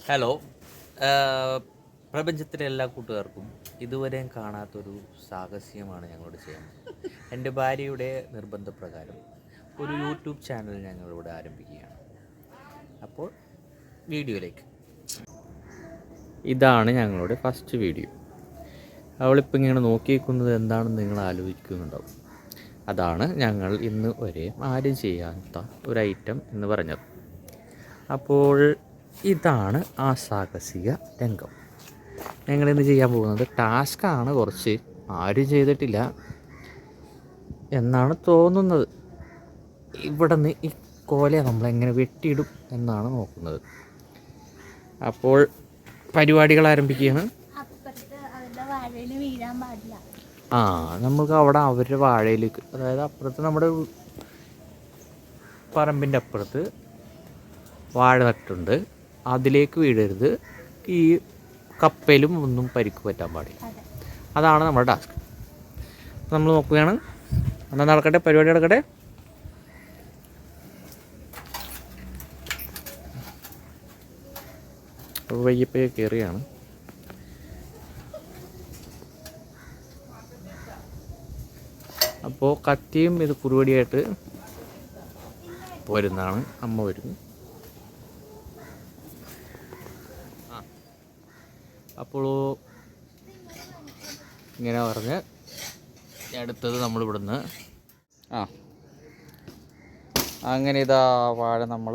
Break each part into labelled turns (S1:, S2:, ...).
S1: Hello. പ്രപഞ്ചത്തിലെ എല്ലാ കൂട്ടുകാർക്കും ഇതുവരെയും കാണാത്തൊരു സാഹസ്യമാണ് ഞങ്ങളോട് ചെയ്യുന്നത്. എൻ്റെ ഭാര്യയുടെ നിർബന്ധപ്രകാരം ഒരു യൂട്യൂബ് ചാനൽ ഞങ്ങളിവിടെ ആരംഭിക്കുകയാണ്. അപ്പോൾ വീഡിയോയിലേക്ക്. ഇതാണ് ഞങ്ങളുടെ ഫസ്റ്റ് വീഡിയോ. അവളിപ്പോൾ ഇങ്ങനെ നോക്കിയിരിക്കുന്നത് എന്താണെന്ന് നിങ്ങൾ ആലോചിക്കുന്നുണ്ടാവും. അതാണ് ഞങ്ങൾ ഇന്ന് വരെ ആരും ചെയ്യാത്ത ഒരു ഐറ്റം എന്ന് പറഞ്ഞത്. അപ്പോൾ ഇതാണ് ആ സാഹസിക രംഗം. ഞങ്ങളിന്ന് ചെയ്യാൻ പോകുന്നത് ടാസ്ക്കാണ്, കുറച്ച് ആരും ചെയ്തിട്ടില്ല എന്നാണ് തോന്നുന്നത്. ഇവിടെ നിന്ന് ഈ കോല നമ്മളെങ്ങനെ വെട്ടിയിടും എന്നാണ് നോക്കുന്നത്. അപ്പോൾ പരിപാടികൾ ആരംഭിക്കുകയാണ്. നമുക്ക് അവിടെ അവരുടെ വാഴയിലേക്ക്, അതായത് അപ്പുറത്ത് നമ്മുടെ പറമ്പിൻ്റെ അപ്പുറത്ത് വാഴ നട്ടുണ്ട്, അതിലേക്ക് വീഴരുത്. ഈ കപ്പയിലും ഒന്നും പരിക്ക് പറ്റാൻ പാടില്ല. അതാണ് നമ്മുടെ ടാസ്ക്. നമ്മൾ നോക്കുകയാണ്. എന്നാൽ നടക്കട്ടെ, പരിപാടി നടക്കട്ടെ. വയ്യപ്പയ്യ കയറിയാണ്. അപ്പോൾ കത്തിയും ഇത് കുറുവടിയായിട്ട് വരുന്നതാണ്. അമ്മ വരുന്നു. അപ്പോൾ ഇങ്ങനെ പറഞ്ഞ് അടുത്തത് നമ്മളിവിടുന്ന് അങ്ങനെ ഇതാ വാഴ നമ്മൾ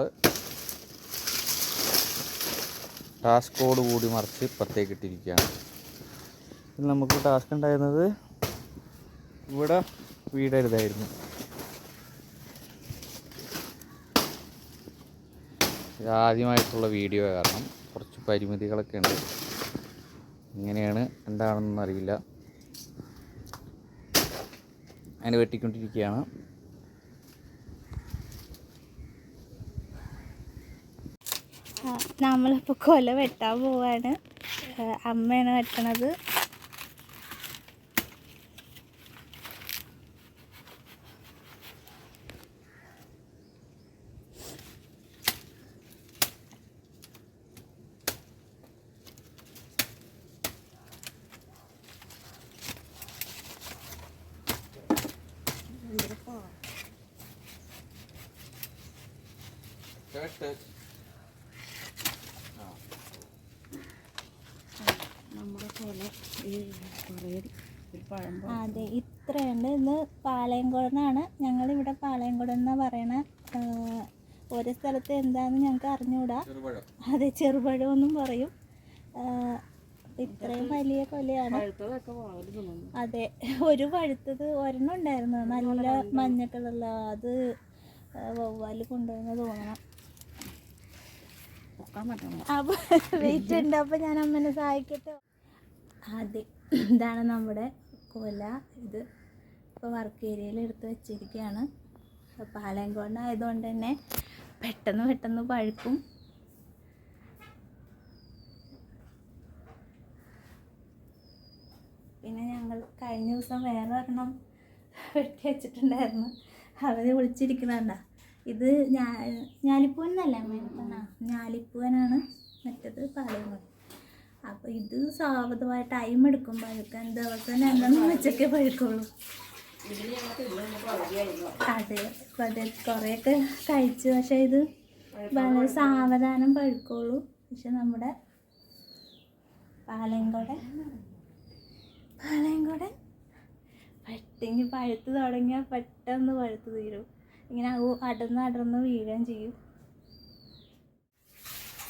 S1: ടാസ്കോട് കൂടി മറിച്ച് ഇപ്പുറത്തേക്ക് ഇട്ടിരിക്കുകയാണ്. നമുക്ക് ടാസ്ക് ഉണ്ടായിരുന്നത് ഇവിടെ വീടരുതായിരുന്നു. ഇതാദ്യമായിട്ടുള്ള വീഡിയോ കാരണം കുറച്ച് പരിമിതികളൊക്കെ ഉണ്ട്. എങ്ങനെയാണ് എന്താണെന്നൊന്നും അറിയില്ല. അതിനെ വെട്ടിക്കൊണ്ടിരിക്കുകയാണ്.
S2: നമ്മളിപ്പോൾ കൊല വെട്ടാൻ പോവാണ്. അമ്മയാണ് വെട്ടണത്. അതെ, ഇത്രയുണ്ട്. ഇന്ന് പാളയംകുടന്നാണ്. ഞങ്ങളിവിടെ പാളയംകുടം എന്നാ പറയണ. ഓരോ സ്ഥലത്ത് എന്താന്ന് ഞങ്ങൾക്ക് അറിഞ്ഞുകൂടാ. അതെ, ചെറുപഴം എന്നും പറയും. ഇത്രയും വലിയ കൊലയാണ്. അതെ, ഒരു പഴുത്തത് ഒരെണ്ണം ഉണ്ടായിരുന്നു, നല്ല മഞ്ഞ കളറുള്ള. അത് വവ്വാല് കൊണ്ടുവന്ന് തോന്നണം. അപ്പൊ വെയിറ്റ് ഉണ്ട്. അപ്പൊ ഞാൻ അമ്മനെ സഹായിക്കട്ടെ. അതെ, ഇതാണ് നമ്മുടെ കൊല. ഇത് ഇപ്പോൾ വർക്ക് ഏരിയയിൽ എടുത്ത് വെച്ചിരിക്കുകയാണ്. പാളയംകോടൻ ആയതുകൊണ്ട് തന്നെ പെട്ടെന്ന് പഴുക്കും. പിന്നെ ഞങ്ങൾ കഴിഞ്ഞ ദിവസം വേറെ ഒരെണ്ണം വെട്ടി വെച്ചിട്ടുണ്ടായിരുന്നു. അവര് വിളിച്ചിരിക്കുന്നണ്ട. ഇത് ഞാലിപ്പൂവനല്ല അമ്മ, ഞാലിപ്പൂവനാണ്. മറ്റത് പാളയംകോടൻ. അപ്പോൾ ഇത് സാവധാനമായി ടൈം എടുക്കും പഴുക്കാൻ. ദിവസം രണ്ടെണ്ണം വെച്ചൊക്കെ പഴുക്കുള്ളൂ. അതെ, കുറേയൊക്കെ കഴിച്ചു. പക്ഷേ ഇത് വളരെ സാവധാനം പഴുക്കുള്ളൂ. പക്ഷെ നമ്മുടെ പാളയംകോടൻ പെട്ടെന്ന് പഴുത്ത് തുടങ്ങിയാൽ പെട്ടെന്ന് പഴുത്ത് തീരും. ഇങ്ങനെ അടർന്ന് വീഴുകയും ചെയ്യും.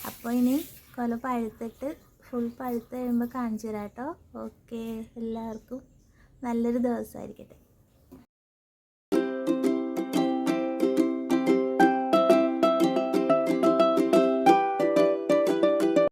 S2: അപ്പോൾ ഇനി കൊല പഴുത്തിട്ട് ഫുൾ പഴുത്ത് കഴിയുമ്പോൾ കാണിച്ചു തരാം കേട്ടോ. ഓക്കെ, എല്ലാവർക്കും നല്ലൊരു ദിവസമായിരിക്കട്ടെ.